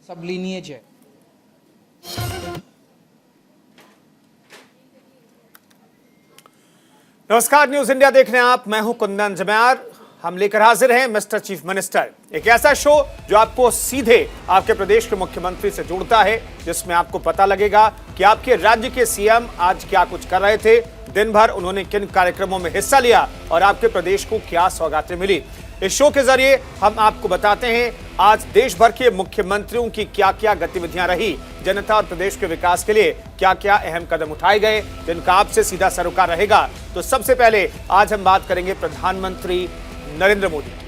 सब लीनिएज है। नमस्कार, न्यूज इंडिया देख रहे हैं आप। मैं हूं कुंदन जम्यार। हम लेकर हाजिर हैं मिस्टर चीफ मिनिस्टर, एक ऐसा शो जो आपको सीधे आपके प्रदेश के मुख्यमंत्री से जोड़ता है, जिसमें आपको पता लगेगा कि आपके राज्य के सीएम आज क्या कुछ कर रहे थे, दिन भर उन्होंने किन कार्यक्रमों में हिस्सा लिया और आपके प्रदेश को क्या सौगातें मिली। इस शो के जरिए हम आपको बताते हैं आज देश भर के मुख्यमंत्रियों की क्या क्या गतिविधियां रही, जनता और प्रदेश के विकास के लिए क्या क्या अहम कदम उठाए गए, जिनका आपसे सीधा सरोकार रहेगा। तो सबसे पहले आज हम बात करेंगे प्रधानमंत्री नरेंद्र मोदी की।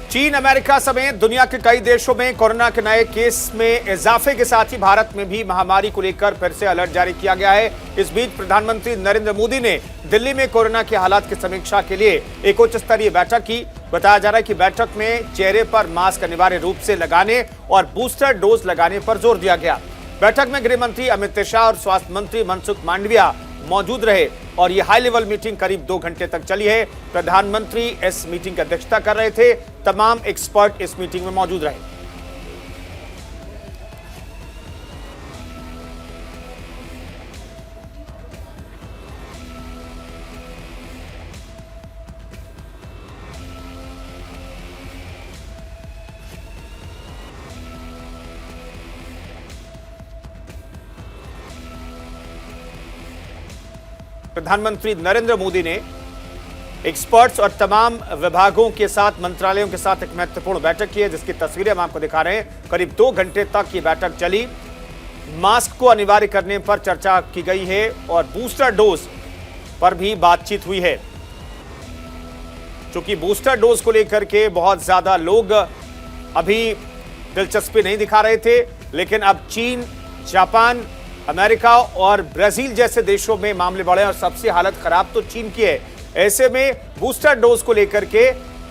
चीन, अमेरिका समेत दुनिया के कई देशों में कोरोना के नए केस में इजाफे के साथ ही भारत में भी महामारी को लेकर फिर से अलर्ट जारी किया गया है। इस बीच प्रधानमंत्री नरेंद्र मोदी ने दिल्ली में कोरोना के हालात की समीक्षा के लिए एक उच्च स्तरीय बैठक की। बताया जा रहा है कि बैठक में चेहरे पर मास्क अनिवार्य रूप से लगाने और बूस्टर डोज लगाने पर जोर दिया गया। बैठक में गृह मंत्री अमित शाह और स्वास्थ्य मंत्री मनसुख मांडविया मौजूद रहे और ये हाई लेवल मीटिंग करीब 2 घंटे तक चली है। प्रधानमंत्री इस मीटिंग की अध्यक्षता कर रहे थे। तमाम एक्सपर्ट इस मीटिंग में मौजूद रहे। प्रधानमंत्री नरेंद्र मोदी ने एक्सपर्ट्स और तमाम विभागों के साथ, मंत्रालयों के साथ एक महत्वपूर्ण बैठक की है, जिसकी तस्वीरें हम आपको दिखा रहे हैं। करीब 2 घंटे तक ये बैठक चली। मास्क को अनिवार्य करने पर चर्चा की गई है और बूस्टर डोज पर भी बातचीत हुई है। क्योंकि बूस्टर डोज को लेकर के बहुत ज्यादा लोग अभी दिलचस्पी नहीं दिखा रहे थे, लेकिन अब चीन, जापान, अमेरिका और ब्राजील जैसे देशों में मामले बढ़े और सबसे हालत खराब तो चीन की है। ऐसे में बूस्टर डोज को लेकर के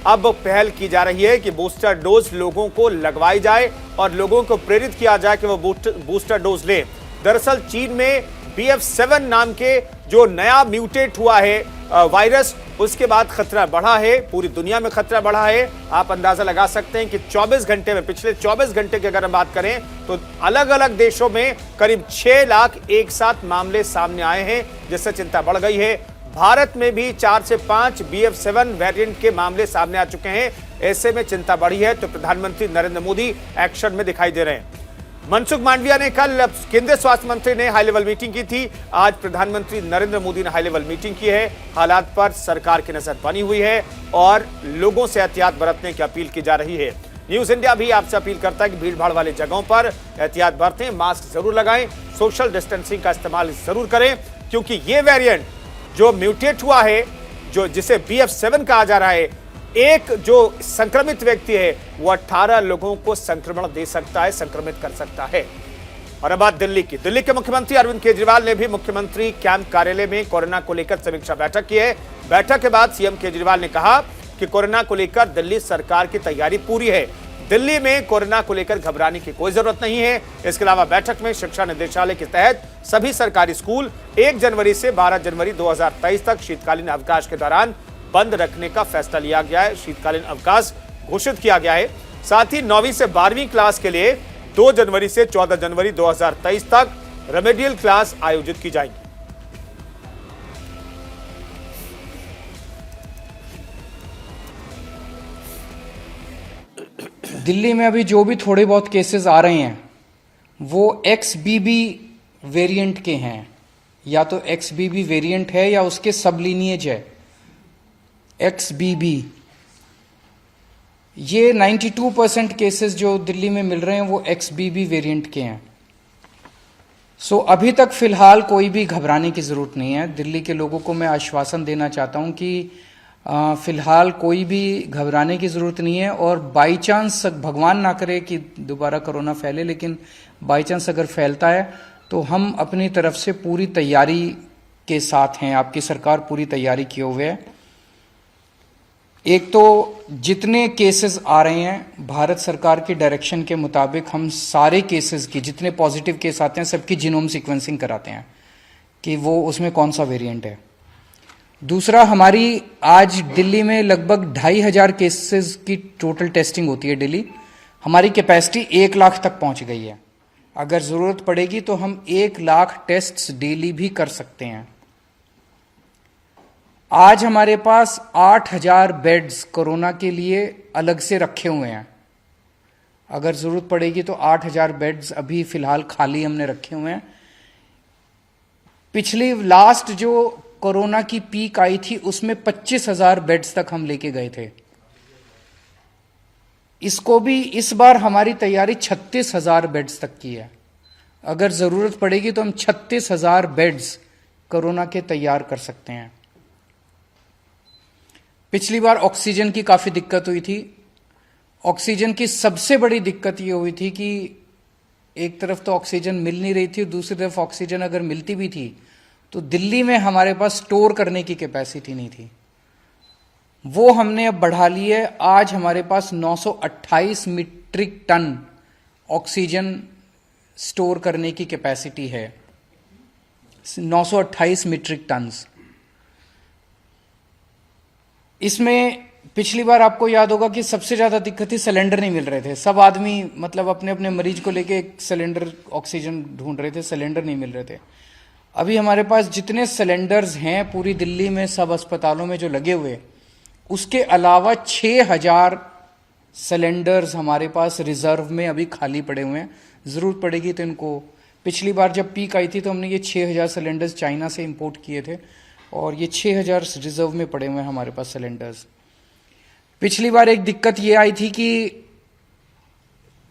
अब पहल की जा रही है कि बूस्टर डोज लोगों को लगवाई जाए और लोगों को प्रेरित किया जाए कि वो बूस्टर डोज लें। दरअसल चीन में BF7 नाम के जो नया म्यूटेट हुआ है वायरस, उसके बाद खतरा बढ़ा है, पूरी दुनिया में खतरा बढ़ा है। आप अंदाजा लगा सकते हैं कि 24 घंटे में, पिछले 24 घंटे की अगर हम बात करें तो अलग अलग देशों में करीब 6 लाख एक साथ मामले सामने आए हैं, जिससे चिंता बढ़ गई है। भारत में भी 4 से 5 BF7 वेरिएंट के मामले सामने आ चुके हैं। ऐसे में चिंता बढ़ी है तो प्रधानमंत्री नरेंद्र मोदी एक्शन में दिखाई दे रहे हैं। मनसुख मांडविया ने कल, केंद्रीय स्वास्थ्य मंत्री ने हाई लेवल मीटिंग की थी। आज प्रधानमंत्री नरेंद्र मोदी ने हाई लेवल मीटिंग की है। हालात पर सरकार की नजर बनी हुई है और लोगों से एहतियात बरतने की अपील की जा रही है। न्यूज इंडिया भी आपसे अपील करता है कि भीड़ भाड़ वाली जगहों पर एहतियात बरतें, मास्क जरूर लगाएं, सोशल डिस्टेंसिंग का इस्तेमाल जरूर करें, क्योंकि ये वेरिएंट जो म्यूटेट हुआ है, जो जिसे BF7 कहा जा रहा है, एक जो संक्रमित व्यक्ति है वो 18 लोगों को संक्रमण दे सकता है, संक्रमित कर सकता है। और अब बात दिल्ली की। दिल्ली के मुख्यमंत्री अरविंद केजरीवाल ने भी मुख्यमंत्री कैंप कार्यालय में कोरोना को लेकर समीक्षा बैठक की है। बैठक के बाद सीएम केजरीवाल ने कहा कि कोरोना को लेकर दिल्ली सरकार की तैयारी पूरी है। दिल्ली में कोरोना को लेकर घबराने की कोई जरूरत नहीं है। इसके अलावा बैठक में शिक्षा निदेशालय के तहत सभी सरकारी स्कूल 1 जनवरी से 12 जनवरी 2023 तक शीतकालीन अवकाश के दौरान बंद रखने का फैसला लिया गया है। शीतकालीन अवकाश घोषित किया गया है। साथ ही 9वीं से 12वीं क्लास के लिए 2 जनवरी से 14 जनवरी 2023 तक रेमेडियल क्लास आयोजित की जाएंगी। दिल्ली में अभी जो भी थोड़े बहुत केसेस आ रहे हैं वो XBB वेरिएंट के हैं, या तो XBB वेरिएंट है या उसके सब लीनिएज है XBB। ये 92% केसेस जो दिल्ली में मिल रहे हैं वो XBB वेरिएंट के हैं। सो अभी तक फिलहाल कोई भी घबराने की जरूरत नहीं है। दिल्ली के लोगों को मैं आश्वासन देना चाहता हूं कि फिलहाल कोई भी घबराने की जरूरत नहीं है। और बाई चांस, भगवान ना करे कि दोबारा कोरोना फैले, लेकिन बाई चांस अगर फैलता है तो हम अपनी तरफ से पूरी तैयारी के साथ हैं। आपकी सरकार पूरी तैयारी किए हुए है। एक तो जितने केसेस आ रहे हैं भारत सरकार की डायरेक्शन के मुताबिक हम सारे केसेस की, जितने पॉजिटिव केस आते हैं सबकी जीनोम सीक्वेंसिंग कराते हैं। कि वो उसमें कौन सा वेरिएंट है। दूसरा, हमारी आज दिल्ली में लगभग 2,500 केसेस की टोटल टेस्टिंग होती है डेली। हमारी कैपेसिटी 1 लाख तक पहुंच गई है। अगर जरूरत पड़ेगी तो हम 1 लाख टेस्ट्स डेली भी कर सकते हैं। आज हमारे पास 8,000 बेड्स कोरोना के लिए अलग से रखे हुए हैं। अगर जरूरत पड़ेगी तो 8,000 बेड्स अभी फिलहाल खाली हमने रखे हुए हैं। पिछली लास्ट जो कोरोना की पीक आई थी उसमें 25,000 बेड्स तक हम लेके गए थे। इसको भी इस बार हमारी तैयारी 36,000 बेड्स तक की है। अगर जरूरत पड़ेगी तो हम 36,000 बेड्स कोरोना के तैयार कर सकते हैं। पिछली बार ऑक्सीजन की काफी दिक्कत हुई थी। ऑक्सीजन की सबसे बड़ी दिक्कत ये हुई थी कि एक तरफ तो ऑक्सीजन मिल नहीं रही थी, दूसरी तरफ ऑक्सीजन अगर मिलती भी थी तो दिल्ली में हमारे पास स्टोर करने की कैपेसिटी नहीं थी। वो हमने अब बढ़ा ली है। आज हमारे पास 928 मीट्रिक टन ऑक्सीजन स्टोर करने की कैपेसिटी है। 928 मीट्रिक टन्स। इसमें पिछली बार आपको याद होगा कि सबसे ज्यादा दिक्कत थी, सिलेंडर नहीं मिल रहे थे। सब आदमी मतलब अपने अपने मरीज को लेके एक सिलेंडर ऑक्सीजन ढूंढ रहे थे, सिलेंडर नहीं मिल रहे थे। अभी हमारे पास जितने सिलेंडर्स हैं पूरी दिल्ली में सब अस्पतालों में जो लगे हुए, उसके अलावा 6,000 सिलेंडर्स हमारे पास रिजर्व में अभी खाली पड़े हुए हैं। जरूरत पड़ेगी तो इनको, पिछली बार जब पीक आई थी तो हमने ये 6,000 सिलेंडर्स चाइना से इंपोर्ट किए थे और ये 6,000 रिजर्व में पड़े हुए हैं हमारे पास सिलेंडर्स। पिछली बार एक दिक्कत ये आई थी कि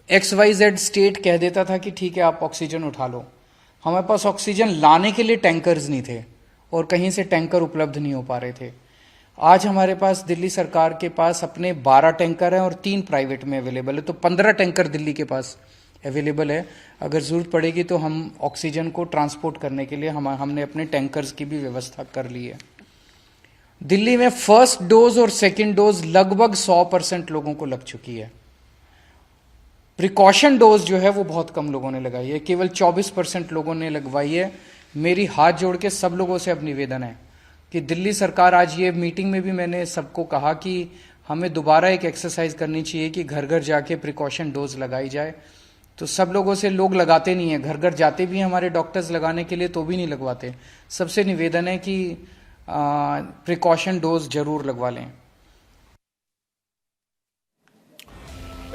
XYZ स्टेट कह देता था कि ठीक है आप ऑक्सीजन उठा लो। हमारे पास ऑक्सीजन लाने के लिए टैंकर्स नहीं थे और कहीं से टैंकर उपलब्ध नहीं हो पा रहे थे। आज हमारे पास दिल्ली सरकार के पास अपने 12 टैंकर हैं और 3 प्राइवेट में अवेलेबल है, तो 15 टैंकर दिल्ली के पास अवेलेबल है। अगर जरूरत पड़ेगी तो हम ऑक्सीजन को ट्रांसपोर्ट करने के लिए हमने अपने टैंकर्स की भी व्यवस्था कर ली है। दिल्ली में फर्स्ट डोज और सेकेंड डोज लगभग 100% लोगों को लग चुकी है। प्रिकॉशन डोज जो है वो बहुत कम लोगों ने लगाई है, केवल 24% लोगों ने लगवाई है। मेरी हाथ जोड़ के सब लोगों से अब निवेदन है कि दिल्ली सरकार, आज ये मीटिंग में भी मैंने सबको कहा कि हमें दोबारा एक एक्सरसाइज करनी चाहिए कि घर घर जाके प्रिकॉशन डोज लगाई जाए। तो सब लोगों से, लोग लगाते नहीं है, घर घर जाते भी हैं हमारे डॉक्टर्स लगाने के लिए तो भी नहीं लगवाते। सबसे निवेदन है कि प्रिकॉशन डोज जरूर लगवा लें।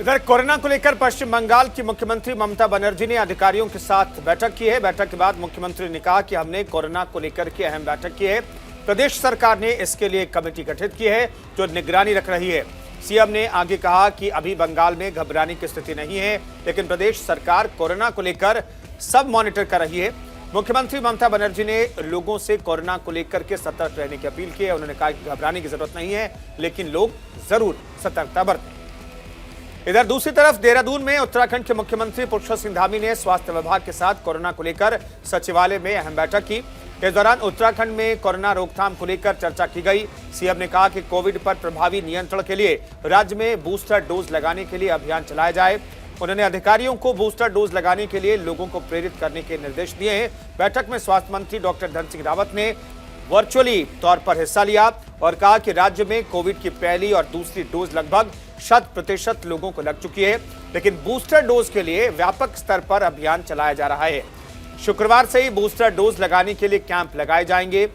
इधर कोरोना को लेकर पश्चिम बंगाल की मुख्यमंत्री ममता बनर्जी ने अधिकारियों के साथ बैठक की है। बैठक के बाद मुख्यमंत्री ने कहा कि हमने कोरोना को लेकर के अहम बैठक की है। प्रदेश सरकार ने इसके लिए कमेटी गठित की है जो निगरानी रख रही है। सीएम ने आगे कहा कि अभी बंगाल में घबराने की स्थिति नहीं है, लेकिन प्रदेश सरकार कोरोना को लेकर सब मॉनिटर कर रही है। मुख्यमंत्री ममता बनर्जी ने लोगों से कोरोना को लेकर के सतर्क रहने की अपील की है। उन्होंने कहा कि घबराने की जरूरत नहीं है, लेकिन लोग जरूर सतर्कता बरतें। इधर दूसरी तरफ देहरादून में उत्तराखंड के मुख्यमंत्री पुष्कर सिंह धामी ने स्वास्थ्य विभाग के साथ कोरोना को लेकर सचिवालय में अहम बैठक की। इस दौरान उत्तराखंड में कोरोना रोकथाम को लेकर चर्चा की गई। सीएम ने कहा कि कोविड पर प्रभावी नियंत्रण के लिए राज्य में बूस्टर डोज लगाने के लिए अभियान चलाया जाए। उन्होंने अधिकारियों को बूस्टर डोज लगाने के लिए लोगों को प्रेरित करने के निर्देश दिए हैं। बैठक में स्वास्थ्य मंत्री डॉक्टर धन सिंह रावत ने वर्चुअली तौर पर हिस्सा लिया और कहा कि राज्य में कोविड की पहली और दूसरी डोज लगभग 100% लोगों को लग चुकी है, लेकिन बूस्टर डोज के लिए व्यापक स्तर पर अभियान चलाया जा रहा है। शुक्रवार से ही बूस्टर डोज लगाने के लिए कैंप लगाए जाएंगे।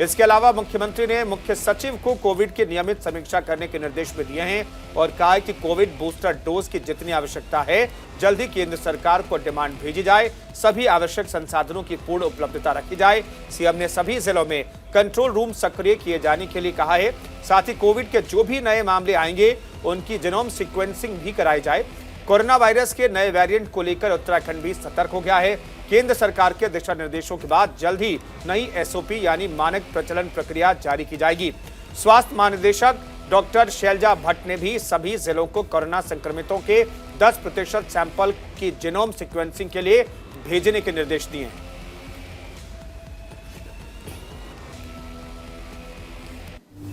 इसके अलावा मुख्यमंत्री ने मुख्य सचिव को कोविड की नियमित समीक्षा करने के निर्देश भी दिए हैं और कहा है कि कोविड बूस्टर डोज की जितनी आवश्यकता है जल्द ही केंद्र सरकार को डिमांड भेजी जाए, सभी आवश्यक संसाधनों की पूर्ण उपलब्धता रखी जाए। सीएम ने सभी जिलों में कंट्रोल रूम सक्रिय किए जाने के लिए कहा है। साथ ही कोविड के जो भी नए मामले आएंगे उनकी जीनोम सीक्वेंसिंग भी कराई जाए। कोरोना वायरस के नए वेरिएंट को लेकर उत्तराखंड भी सतर्क हो गया है। केंद्र सरकार के दिशा निर्देशों के बाद जल्द ही नई एसओपी यानी मानक प्रचलन प्रक्रिया जारी की जाएगी। स्वास्थ्य महानिदेशक डॉक्टर शैलजा भट्ट ने भी सभी जिलों को कोरोना संक्रमितों के 10% सैंपल की जीनोम सीक्वेंसिंग के लिए भेजने के निर्देश दिए हैं।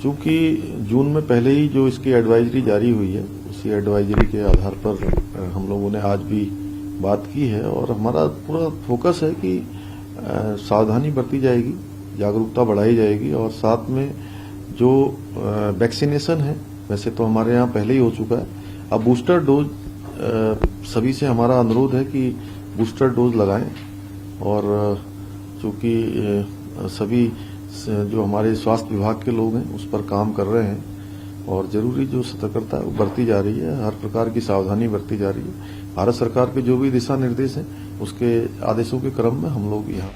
चूंकि जून में पहले ही जो इसकी एडवाइजरी जारी हुई है, उसी एडवाइजरी के आधार पर हम लोगों ने आज भी बात की है और हमारा पूरा फोकस है कि सावधानी बरती जाएगी, जागरूकता बढ़ाई जाएगी और साथ में जो वैक्सीनेशन है, वैसे तो हमारे यहाँ पहले ही हो चुका है, अब बूस्टर डोज सभी से हमारा अनुरोध है कि बूस्टर डोज लगाएं और चूंकि सभी जो हमारे स्वास्थ्य विभाग के लोग हैं उस पर काम कर रहे हैं और जरूरी जो सतर्कता है वो बरती जा रही है, हर प्रकार की सावधानी बरती जा रही है। भारत सरकार के जो भी दिशा निर्देश हैं उसके आदेशों के क्रम में हम लोग यहाँ।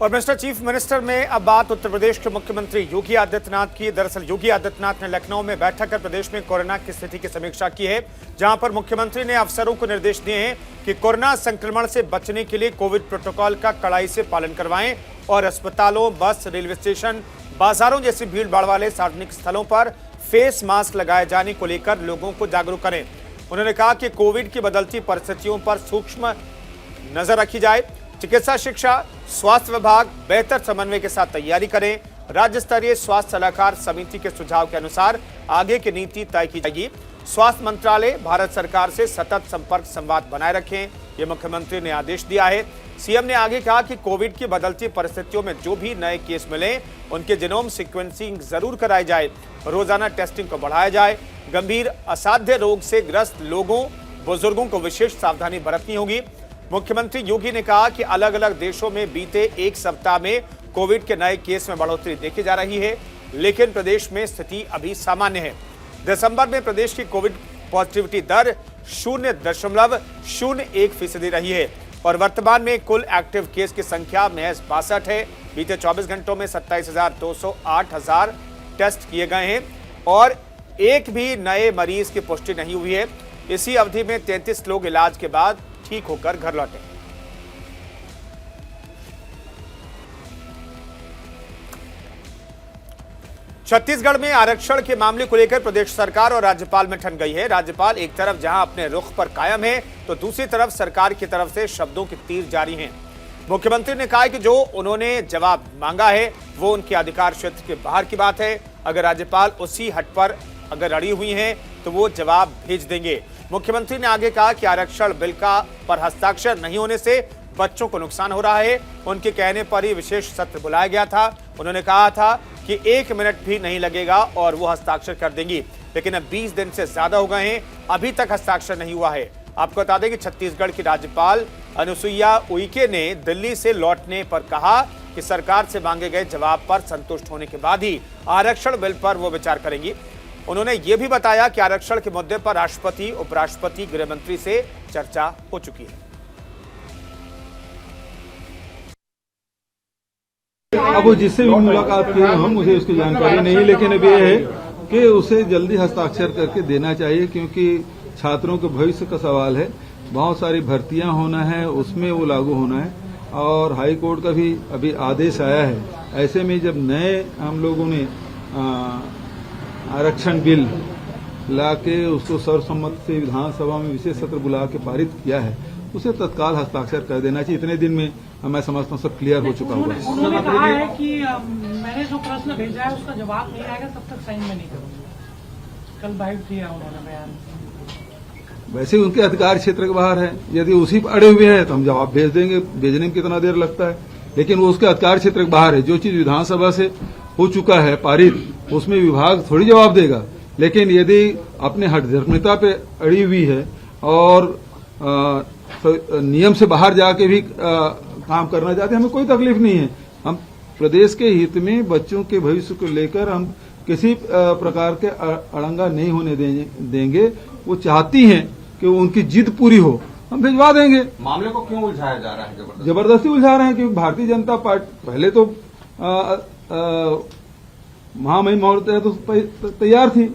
और मिस्टर चीफ मिनिस्टर में अब बात उत्तर प्रदेश के मुख्यमंत्री योगी आदित्यनाथ की। दरअसल योगी आदित्यनाथ ने लखनऊ में बैठक कर प्रदेश में कोरोना की स्थिति की समीक्षा की है, जहां पर मुख्यमंत्री ने अफसरों को निर्देश दिए हैं कि कोरोना संक्रमण से बचने के लिए कोविड प्रोटोकॉल का कड़ाई से पालन करवाएं और अस्पतालों, बस, रेलवे स्टेशन, बाजारों जैसी भीड़ भाड़ वाले सार्वजनिक स्थलों पर फेस मास्क लगाए जाने को लेकर लोगों को जागरूक करें। उन्होंने कहा कि कोविड की बदलती परिस्थितियों पर सूक्ष्म नजर रखी जाए, चिकित्सा शिक्षा, स्वास्थ्य विभाग बेहतर समन्वय के साथ तैयारी करें, राज्य स्तरीय स्वास्थ्य सलाहकार समिति के सुझाव के अनुसार आगे की नीति तय की जाएगी। स्वास्थ्य मंत्रालय भारत सरकार से सतत संपर्क संवाद बनाए रखें, ये मुख्यमंत्री ने आदेश दिया है। सीएम ने आगे कहा कि कोविड की बदलती परिस्थितियों में जो भी नए केस मिले उनके जीनोम सीक्वेंसिंग जरूर कराई जाए, रोजाना टेस्टिंग को बढ़ाया जाए, गंभीर असाध्य रोग से ग्रस्त लोगों, बुजुर्गों को विशेष सावधानी बरतनी होगी। मुख्यमंत्री योगी ने कहा कि अलग अलग देशों में बीते एक सप्ताह में कोविड के नए केस में बढ़ोतरी देखी जा रही है, लेकिन प्रदेश में स्थिति अभी सामान्य है। दिसंबर में प्रदेश की कोविड पॉजिटिविटी दर 0.01% रही है और वर्तमान में कुल एक्टिव केस की संख्या महज 62 है। बीते 24 घंटों में 27,208 टेस्ट किए गए हैं और एक भी नए मरीज की पुष्टि नहीं हुई है। इसी अवधि में 33 लोग इलाज के बाद ठीक होकर घर लौटे। छत्तीसगढ़ में आरक्षण के मामले को लेकर प्रदेश सरकार और राज्यपाल में ठन गई है। राज्यपाल एक तरफ जहां अपने रुख पर कायम है तो दूसरी तरफ सरकार की तरफ से शब्दों के तीर जारी हैं। मुख्यमंत्री ने कहा कि जो उन्होंने जवाब मांगा है वो उनके अधिकार क्षेत्र के बाहर की बात है। अगर राज्यपाल उसी हट पर अगर अड़ी हुई हैं तो वो जवाब भेज देंगे। मुख्यमंत्री ने आगे कहा कि आरक्षण बिल का पर हस्ताक्षर नहीं होने से बच्चों को नुकसान हो रहा है। उनके कहने पर ही विशेष सत्र बुलाया गया था। उन्होंने कहा था कि 1 मिनट भी नहीं लगेगा और वो हस्ताक्षर कर देंगी, लेकिन अब 20 दिन से ज्यादा हो गए हैं, अभी तक हस्ताक्षर नहीं हुआ है। आपको बता दें कि छत्तीसगढ़ की राज्यपाल अनुसुईया उइके ने दिल्ली से लौटने पर कहा कि सरकार से मांगे गए जवाब पर संतुष्ट होने के बाद ही आरक्षण बिल पर वो विचार करेंगी। उन्होंने ये भी बताया कि आरक्षण के मुद्दे पर राष्ट्रपति, उपराष्ट्रपति, गृह मंत्री से चर्चा हो चुकी है। अब वो जिससे भी मुलाकात की हम, मुझे उसकी जानकारी नहीं, लेकिन अब ये है कि उसे जल्दी हस्ताक्षर करके देना चाहिए क्योंकि छात्रों के भविष्य का सवाल है। बहुत सारी भर्तियां होना है, उसमें वो लागू होना है और हाई कोर्ट का भी अभी आदेश आया है। ऐसे में जब नए हम लोगों ने आरक्षण बिल लाके उसको सर्वसम्मति से विधानसभा में विशेष सत्र बुला के पारित किया है, उसे तत्काल हस्ताक्षर कर देना चाहिए। इतने दिन में मैं समझता हूँ सब क्लियर हो चुका होगा। उन्होंने कहा है कि मैंने जो प्रश्न भेजा है उसका जवाब नहीं आएगा तब तक साइन में नहीं करूंगा। कल बाइट दिया उन्होंने बयान। वैसे उनके अधिकार क्षेत्र के बाहर है, यदि उसी पर अड़े हुए हैं तो हम जवाब भेज देंगे। भेजने में कितना देर लगता है, लेकिन वो उसके अधिकार क्षेत्र के बाहर है। जो चीज विधानसभा से हो चुका है पारित, उसमें विभाग थोड़ी जवाब देगा। लेकिन यदि अपने हठधर्मिता पे अड़ी हुई है और नियम से बाहर जाके भी काम करना चाहते हैं, हमें कोई तकलीफ नहीं है। हम प्रदेश के हित में बच्चों के भविष्य को लेकर हम किसी प्रकार के अड़ंगा नहीं होने देंगे। वो चाहती हैं कि उनकी जिद पूरी हो, हम भिजवा देंगे। मामले को क्यों उलझाया जा रहा है? जबरदस्ती उलझा रहे हैं क्योंकि भारतीय जनता पार्टी पहले तो महामहिम महोदय तो तैयार थी,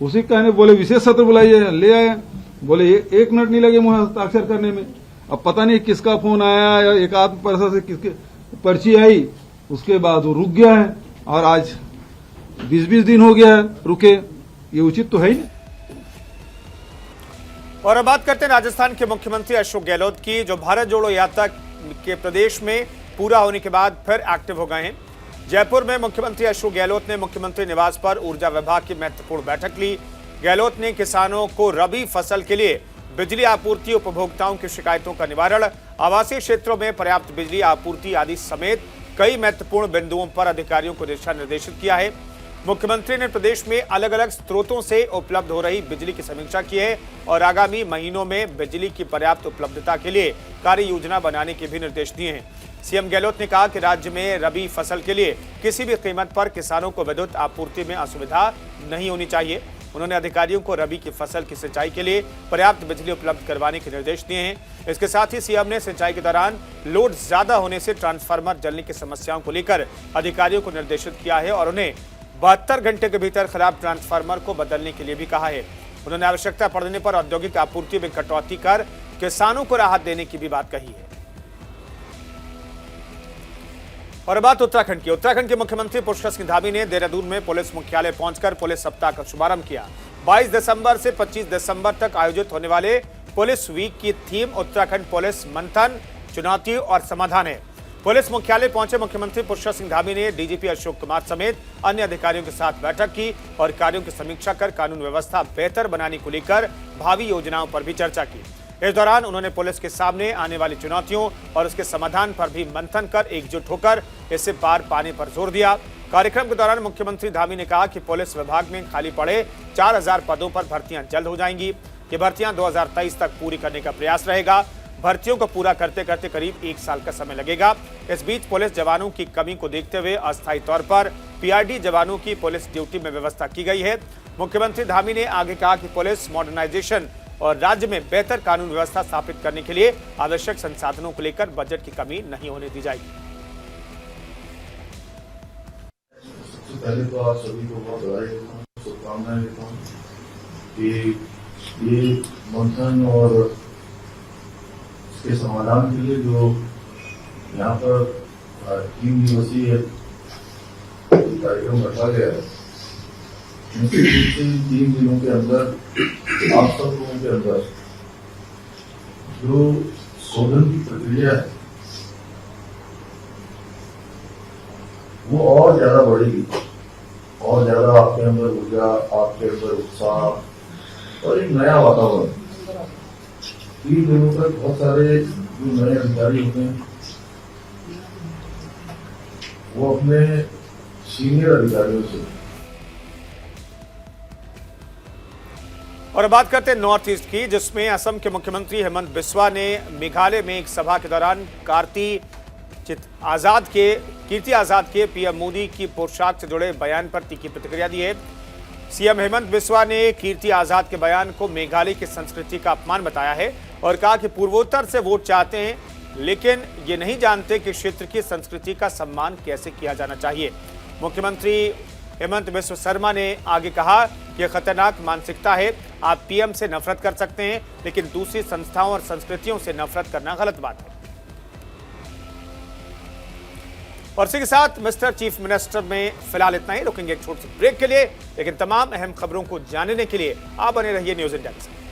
उसी कहने बोले विशेष सत्र बुलाइए, ले आए। बोले 1 मिनट नहीं लगे मुझे हस्ताक्षर करने में। अब पता नहीं किसका फोन आया या एक आध परसा से किसके पर्ची आई, उसके बाद वो रुक गया है और आज 20-20 दिन हो गया है रुके। ये उचित तो है ही नहीं। और अब बात करते हैं राजस्थान के मुख्यमंत्री अशोक गहलोत की, जो भारत जोड़ो यात्रा के प्रदेश में पूरा होने के बाद फिर एक्टिव हो गए हैं। जयपुर में मुख्यमंत्री अशोक गहलोत ने मुख्यमंत्री निवास पर ऊर्जा विभाग की महत्वपूर्ण बैठक ली। गहलोत ने किसानों को रबी फसल के लिए बिजली आपूर्ति, उपभोक्ताओं की शिकायतों का निवारण, आवासीय क्षेत्रों में पर्याप्त बिजली आपूर्ति आदि समेत कई महत्वपूर्ण बिंदुओं पर अधिकारियों को दिशा निर्देशित किया है। मुख्यमंत्री ने प्रदेश में अलग अलग स्रोतों से उपलब्ध हो रही बिजली की समीक्षा की है और आगामी महीनों में बिजली की पर्याप्त उपलब्धता के लिए कार्य योजना बनाने के भी निर्देश दिए हैं। सीएम गहलोत ने कहा कि राज्य में रबी फसल के लिए किसी भी कीमत पर किसानों को विद्युत आपूर्ति में असुविधा नहीं होनी चाहिए। उन्होंने अधिकारियों को रबी की फसल की सिंचाई के लिए पर्याप्त बिजली उपलब्ध करवाने के निर्देश दिए हैं। इसके साथ ही सीएम ने सिंचाई के दौरान लोड ज्यादा होने से ट्रांसफार्मर जलने की समस्याओं को लेकर अधिकारियों को निर्देशित किया है और उन्हें 72 घंटे के भीतर खराब ट्रांसफार्मर को बदलने के लिए भी कहा है। उन्होंने आवश्यकता पड़ने पर औद्योगिक आपूर्ति में कटौती कर किसानों को राहत देने की भी बात कही है। और बात उत्तराखंड की। उत्तराखंड के मुख्यमंत्री पुष्कर सिंह धामी ने देहरादून में पुलिस मुख्यालय पहुंचकर पुलिस सप्ताह का शुभारंभ किया। 22 दिसंबर से 25 दिसंबर तक आयोजित होने वाले पुलिस वीक की थीम उत्तराखंड पुलिस मंथन, चुनौती और समाधान है। पुलिस मुख्यालय पहुंचे मुख्यमंत्री पुष्कर सिंह धामी ने डीजीपी अशोक कुमार समेत अन्य अधिकारियों के साथ बैठक की और कार्यों की समीक्षा कर कानून व्यवस्था बेहतर बनाने को लेकर भावी योजनाओं पर भी चर्चा की। इस दौरान उन्होंने पुलिस के सामने आने वाली चुनौतियों और उसके समाधान पर भी मंथन कर एकजुट होकर इससे पार पाने पर जोर दिया। कार्यक्रम के दौरान मुख्यमंत्री धामी ने कहा कि पुलिस विभाग में खाली पड़े 4000 पदों पर भर्तियां जल्द हो जाएंगी। ये भर्तियां 2023 तक पूरी करने का प्रयास रहेगा। भर्तियों को पूरा करते करते करीब 1 साल का समय लगेगा। इस बीच पुलिस जवानों की कमी को देखते हुए अस्थायी तौर पर पीआरडी जवानों की पुलिस ड्यूटी में व्यवस्था की गई है। मुख्यमंत्री धामी ने आगे कहा कि पुलिस मॉडर्नाइजेशन और राज्य में बेहतर कानून व्यवस्था स्थापित करने के लिए आवश्यक संसाधनों को लेकर बजट की कमी नहीं होने दी जाएगी। सबसे पहले तो आप सभी को बहुत बधाई देता हूँ, शुभकामनाएं देता हूँ कि ये मंथन और इसके समाधान के लिए जो यहाँ पर 3 दिवसीय कार्यक्रम रखा गया है, निश्चित रूप से 3 दिनों के अंदर आप सब लोगों के अंदर जो शोधन की प्रक्रिया है वो और ज्यादा बढ़ेगी और ज्यादा आपके अंदर ऊर्जा, आपके अंदर उत्साह और एक नया वातावरण। 3 दिनों तक बहुत सारे जो नए अधिकारी होते हैं वो अपने सीनियर अधिकारियों से। और बात करते हैं नॉर्थ ईस्ट की, जिसमें असम के मुख्यमंत्री हेमंत बिस्वा ने मेघालय में एक सभा के दौरान कीर्ति आजाद के पीएम मोदी की पोशाक से जुड़े बयान पर तीखी प्रतिक्रिया दी है। सीएम हेमंत बिस्वा ने कीर्ति आजाद के बयान को मेघालय की संस्कृति का अपमान बताया है और कहा कि पूर्वोत्तर से वोट चाहते हैं लेकिन ये नहीं जानते कि क्षेत्र की संस्कृति का सम्मान कैसे किया जाना चाहिए। मुख्यमंत्री हेमंत बिस्वा शर्मा ने आगे कहा कि खतरनाक मानसिकता है। आप पीएम से नफरत कर सकते हैं लेकिन दूसरी संस्थाओं और संस्कृतियों से नफरत करना गलत बात है। और इसी के साथ मिस्टर चीफ मिनिस्टर में फिलहाल इतना ही। रुकेंगे एक छोटे से ब्रेक के लिए, लेकिन तमाम अहम खबरों को जानने के लिए आप बने रहिए न्यूज़ इंडिया के साथ।